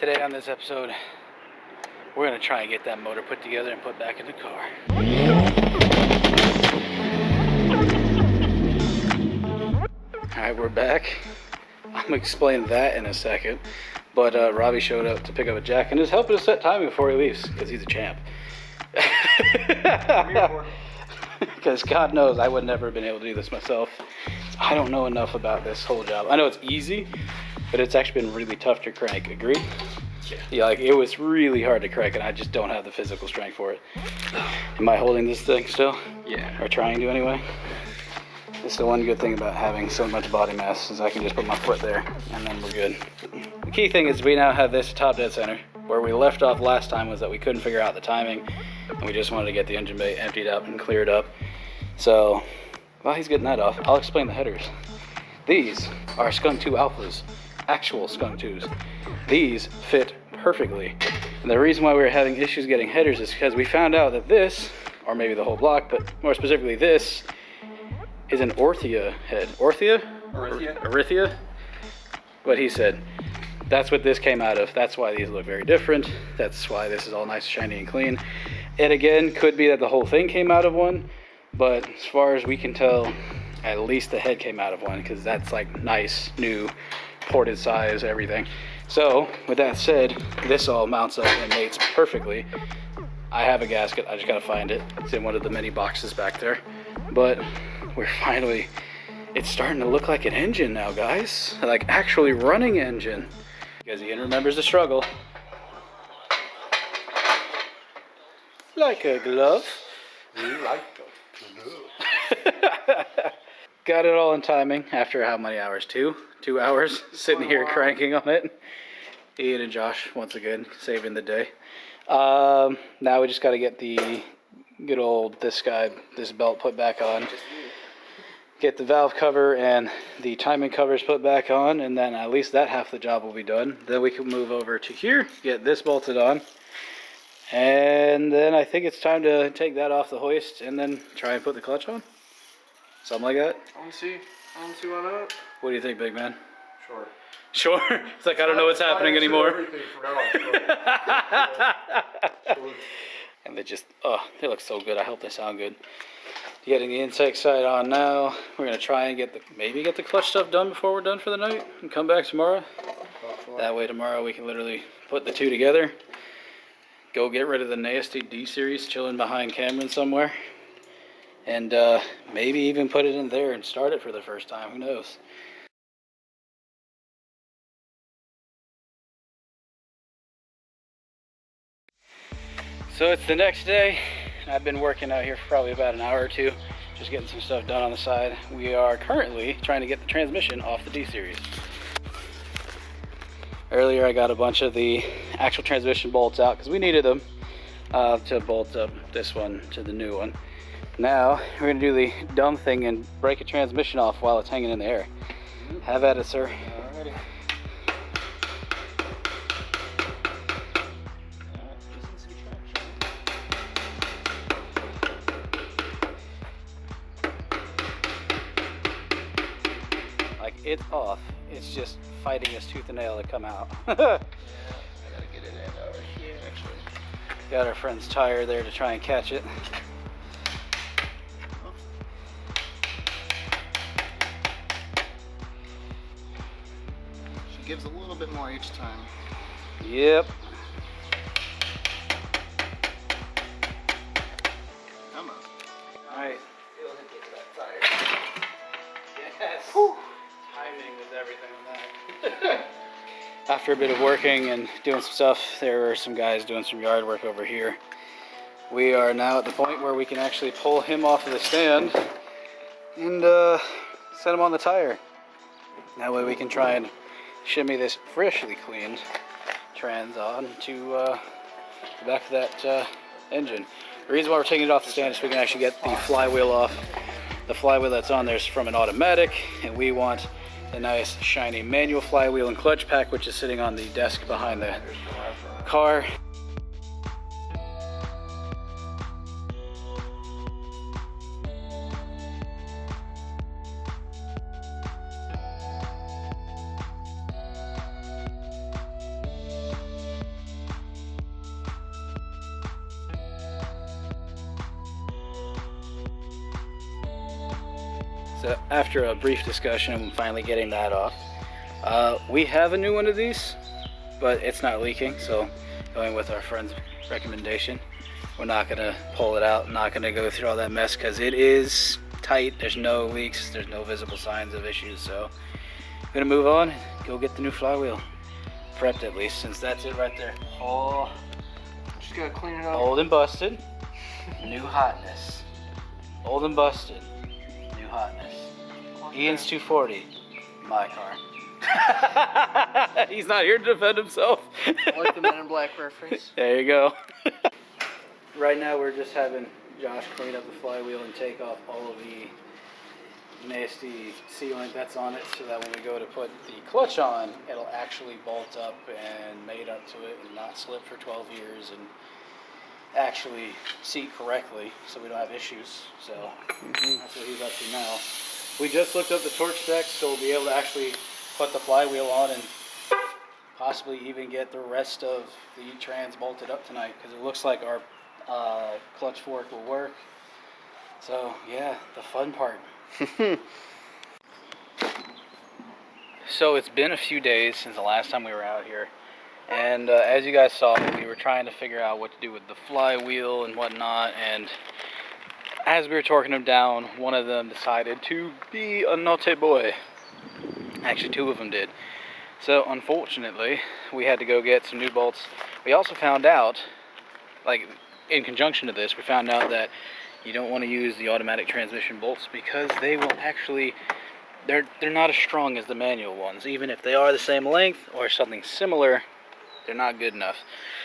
Today on this episode, we're going to try and get that motor put together and put back in the car. Alright, we're back. I'm going to explain that in a second. But Robbie showed up to pick up a jack and is helping us set timing before he leaves, because he's a champ. Because God knows I would never have been able to do this myself. I don't know enough about this whole job. I know it's easy, but it's actually been really tough to crank. Agree? Yeah, like it was really hard to crank, and I just don't have the physical strength for it. Am I holding this thing still? Yeah. Or trying to anyway? It's the one good thing about having so much body mass is I can just put my foot there, and then we're good. The key thing is we now have this top dead center. Where we left off last time was that we couldn't figure out the timing, and we just wanted to get the engine bay emptied out and cleared up. So, while he's getting that off, I'll explain the headers. These are Skunk 2 Alphas, actual Skunk 2s. These fit perfectly. And the reason why we were having issues getting headers is because we found out that this, or maybe the whole block, but more specifically this, is an Orthia head. Orthia? Orthia? What he said. That's what this came out of. That's why these look very different. That's why this is all nice, shiny, and clean. It again could be that the whole thing came out of one, but as far as we can tell, at least the head came out of one, because that's like nice, new, ported size, everything. So, with that said, this all mounts up and mates perfectly. I have a gasket, I just gotta find it. It's in one of the many boxes back there. But we're finally, it's starting to look like an engine now, guys. Like actually running engine. Because Ian remembers the struggle. Like a glove. Like a glove. Got it all in timing after how many hours? 2 hours sitting here cranking on it. Ian and Josh, once again, saving the day. Now we just got to get the good old, this belt put back on. Get the valve cover and the timing covers put back on, and then at least that half the job will be done. Then we can move over to here, get this bolted on, and then I think it's time to take that off the hoist and then try and put the clutch on. Something like that. I don't see why not. What do you think, big man? Sure. Sure? It's like I don't know what's happening anymore. And they just, they look so good. I hope they sound good. Getting the intake side on now. We're gonna try and maybe get the clutch stuff done before we're done for the night and come back tomorrow. That way tomorrow we can literally put the two together. Go get rid of the nasty D series chilling behind Cameron somewhere. And maybe even put it in there and start it for the first time. Who knows? So it's the next day. I've been working out here for probably about an hour or two, just getting some stuff done on the side. We are currently trying to get the transmission off the D-Series. Earlier I got a bunch of the actual transmission bolts out because we needed them to bolt up this one to the new one. Now we're going to do the dumb thing and break a transmission off while it's hanging in the air. Have at it, sir. Alrighty. It's off. It's just fighting its tooth and nail to come out. Yeah, I gotta get it in over here actually. Got our friend's tire there to try and catch it. She gives a little bit more each time. Yep. Come on. Alright. Yes. Whew. Timing was everything on that. After a bit of working and doing some stuff, there were some guys doing some yard work over here. We are now at the point where we can actually pull him off of the stand and set him on the tire. That way we can try and shimmy this freshly cleaned trans on to the back of that engine. The reason why we're taking it off the stand is so we can actually get the flywheel off. The flywheel that's on there is from an automatic, and we want the nice shiny manual flywheel and clutch pack, which is sitting on the desk behind the car. So after a brief discussion, I'm finally getting that off. We have a new one of these, but it's not leaking, so going with our friend's recommendation, we're not gonna pull it out, not gonna go through all that mess because it is tight. There's no leaks, there's no visible signs of issues, so I'm gonna move on, go get the new flywheel prepped at least, since that's it right there. Oh, Just gotta clean it up. old and busted, new hotness. Old and busted, new hotness. Ian's 240, my car. He's not here to defend himself. I like the Men in Black reference. There you go. Right now we're just having Josh clean up the flywheel and take off all of the nasty sealant that's on it, so that when we go to put the clutch on, it'll actually bolt up and mate up to it and not slip for 12 years and actually seat correctly, so we don't have issues. So that's what he's up to now. We just looked up the torque specs, so we'll be able to actually put the flywheel on and possibly even get the rest of the trans bolted up tonight, because it looks like our clutch fork will work. So yeah, the fun part. So it's been a few days since the last time we were out here, and as you guys saw, we were trying to figure out what to do with the flywheel and whatnot, and as we were torquing them down, one of them decided to be a naughty boy. Actually, two of them did. So unfortunately, we had to go get some new bolts. We also found out, like in conjunction to this, we found out that you don't want to use the automatic transmission bolts because they will actually, they're not as strong as the manual ones. Even if they are the same length or something similar, they're not good enough.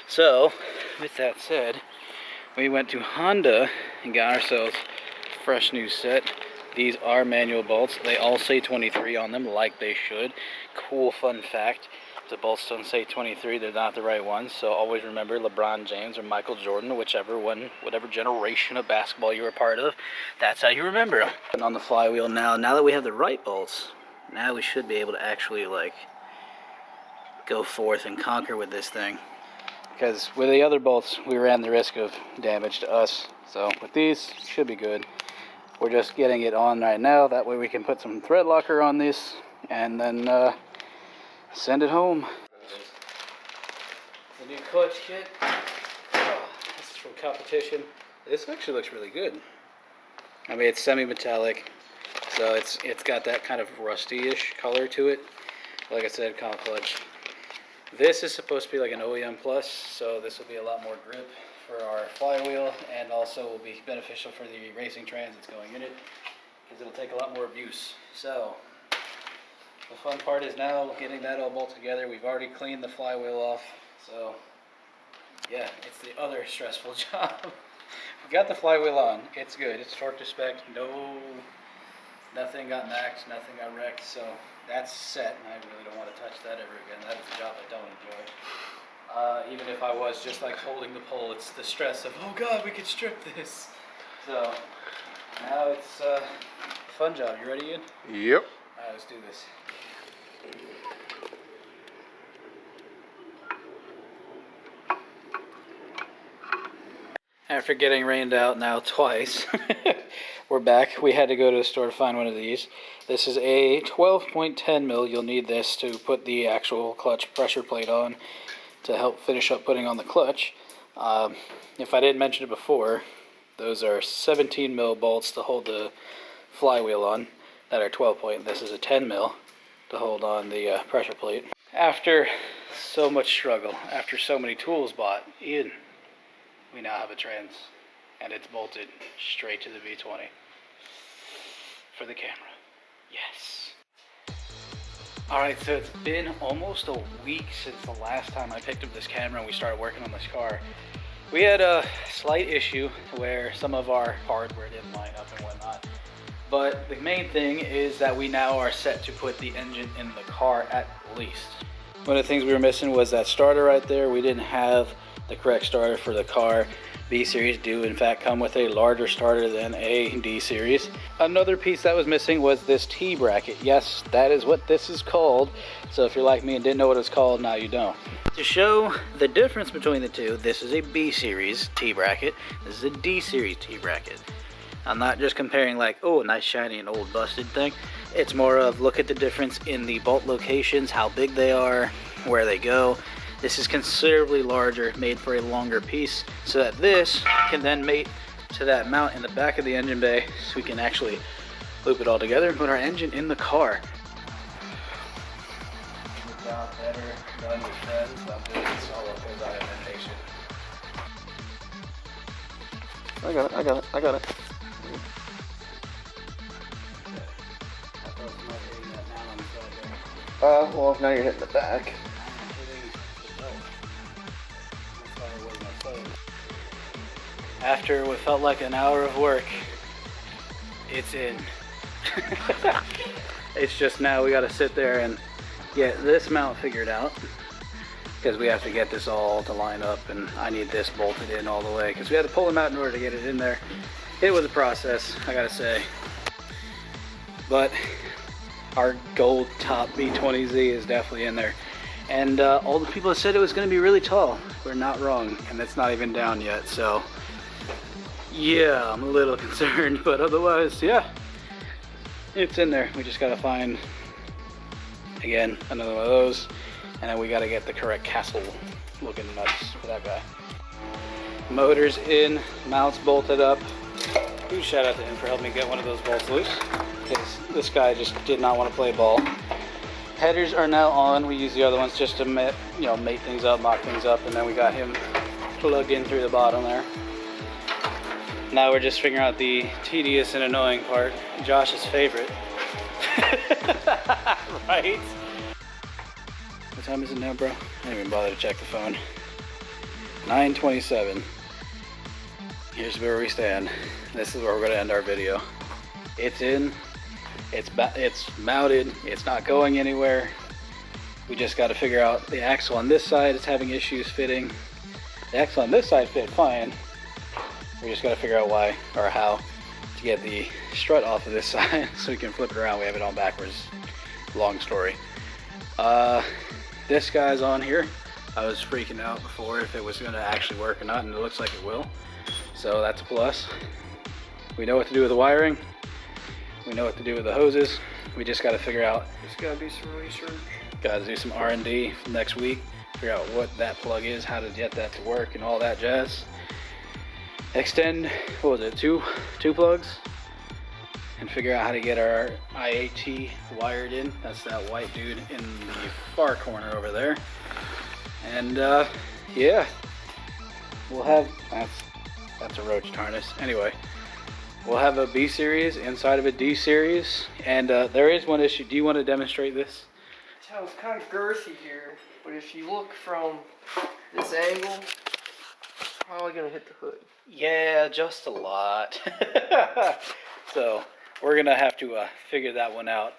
So with that said, we went to Honda and got ourselves a fresh new set. These are manual bolts. They all say 23 on them, like they should. Cool fun fact, if the bolts don't say 23, they're not the right ones. So always remember LeBron James or Michael Jordan, whichever one, whatever generation of basketball you were part of, that's how you remember them. And on the flywheel now that we have the right bolts, now we should be able to actually like go forth and conquer with this thing. Because with the other bolts, we ran the risk of damage to us. So with these, should be good. We're just getting it on right now. That way we can put some thread locker on this and then send it home. The new clutch kit. Oh, this is from competition. This actually looks really good. I mean, it's semi-metallic, so it's got that kind of rusty-ish color to it. Like I said, comp clutch. This is supposed to be like an OEM plus, so this will be a lot more grip for our flywheel, and also will be beneficial for the racing trans that's going in it, because it'll take a lot more abuse. So the fun part is now getting that all bolted together. We've already cleaned the flywheel off, so yeah, it's the other stressful job. We got the flywheel on, it's good, it's torque to spec, nothing got maxed, nothing got wrecked, so that's set, and I really don't want to touch that ever again. That is a job I don't enjoy. Even if I was just like holding the pole, it's the stress of, oh god, we could strip this. So now it's a fun job. You ready, Ian? Yep. Alright, let's do this. After getting rained out now twice, we're back. We had to go to the store to find one of these. This is a 12.10 mil. You'll need this to put the actual clutch pressure plate on to help finish up putting on the clutch. If I didn't mention it before, those are 17 mil bolts to hold the flywheel on that are 12 point. This is a 10 mil to hold on the pressure plate. After so much struggle, after so many tools bought, Ian, we now have a trans, and it's bolted straight to the B20 for the camera. Yes. Alright, so it's been almost a week since the last time I picked up this camera and we started working on this car. We had a slight issue where some of our hardware didn't line up and whatnot. But the main thing is that we now are set to put the engine in the car at least. One of the things we were missing was that starter right there. We didn't have the correct starter for the car. B series do in fact come with a larger starter than a D series. Another piece that was missing was this T bracket. Yes, that is what this is called. So if you're like me and didn't know what it's called, now you don't. To show the difference between the two, this is a B series T bracket. This is a D series T bracket. I'm not just comparing like, oh, nice shiny and old busted thing. It's more of look at the difference in the bolt locations, how big they are, where they go. This is considerably larger, made for a longer piece, so that this can then mate to that mount in the back of the engine bay, so we can actually loop it all together and put our engine in the car. Better done with friends. I'm doing it solo because I am impatient. I got it. Well, now you're hitting the back. After what felt like an hour of work, it's in. It's just now we got to sit there and get this mount figured out, because we have to get this all to line up, and I need this bolted in all the way because we had to pull them out in order to get it in there. It was a process, I gotta say, but our gold top B20Z is definitely in there, and all the people that said it was going to be really tall were not wrong, and it's not even down yet. So yeah, I'm a little concerned, but otherwise, yeah, it's in there. We just gotta find, again, another one of those, and then we gotta get the correct castle looking nuts for that guy. Motor's in, mounts bolted up. Huge shout out to him for helping me get one of those bolts loose, because this guy just did not want to play ball. Headers are now on. We use the other ones just to mate things up, mock things up, and then we got him plugged in through the bottom there. Now we're just figuring out the tedious and annoying part, Josh's favorite. Right? What time is it now, bro? I didn't even bother to check the phone. 9:27. Here's where we stand. This is where we're gonna end our video. It's in, it's mounted, it's not going anywhere. We just gotta figure out the axle on this side is having issues fitting. The axle on this side fit fine. We just gotta figure out why or how to get the strut off of this side so we can flip it around. We have it on backwards. Long story. This guy's on here. I was freaking out before if it was gonna actually work or not, and it looks like it will. So that's a plus. We know what to do with the wiring. We know what to do with the hoses. We just gotta figure out. Just gotta do some research. Gotta do some R&D next week. Figure out what that plug is, how to get that to work, and all that jazz. Extend, what was it, two plugs, and figure out how to get our IAT wired in. That's that white dude in the far corner over there. And yeah, we'll have, that's a roach harness. Anyway, we'll have a B series inside of a D series, and there is one issue. Do you want to demonstrate this? So it's kind of girthy here, but if you look from this angle, probably gonna hit the hood. Yeah, just a lot. So we're gonna have to figure that one out.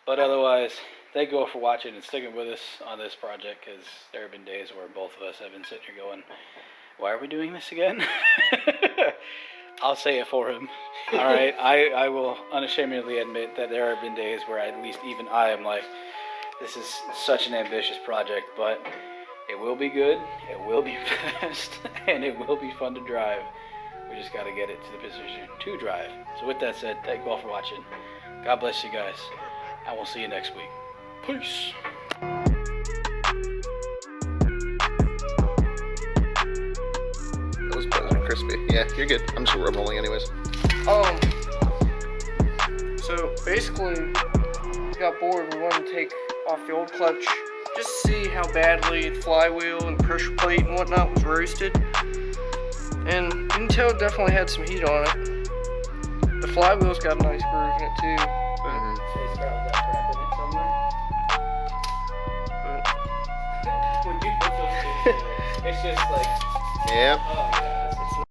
But otherwise, thank you all for watching and sticking with us on this project, because there have been days where both of us have been sitting here going, why are we doing this again? I'll say it for him. All right, I will unashamedly admit that there have been days where at least even I am like, this is such an ambitious project, but it will be good, it will be fast, and it will be fun to drive. We just got to get it to the position to drive. So with that said, thank you all for watching. God bless you guys, and we'll see you next week. Peace. That was pleasant, crispy. Yeah, you're good. I'm just rolling anyways. So basically, we got bored. We wanted to take off the old clutch just to see how badly the flywheel and pressure plate and whatnot was roasted. And you can tell it definitely had some heat on it. The flywheel's got a nice groove in it too. It's just like, Yep. oh yeah.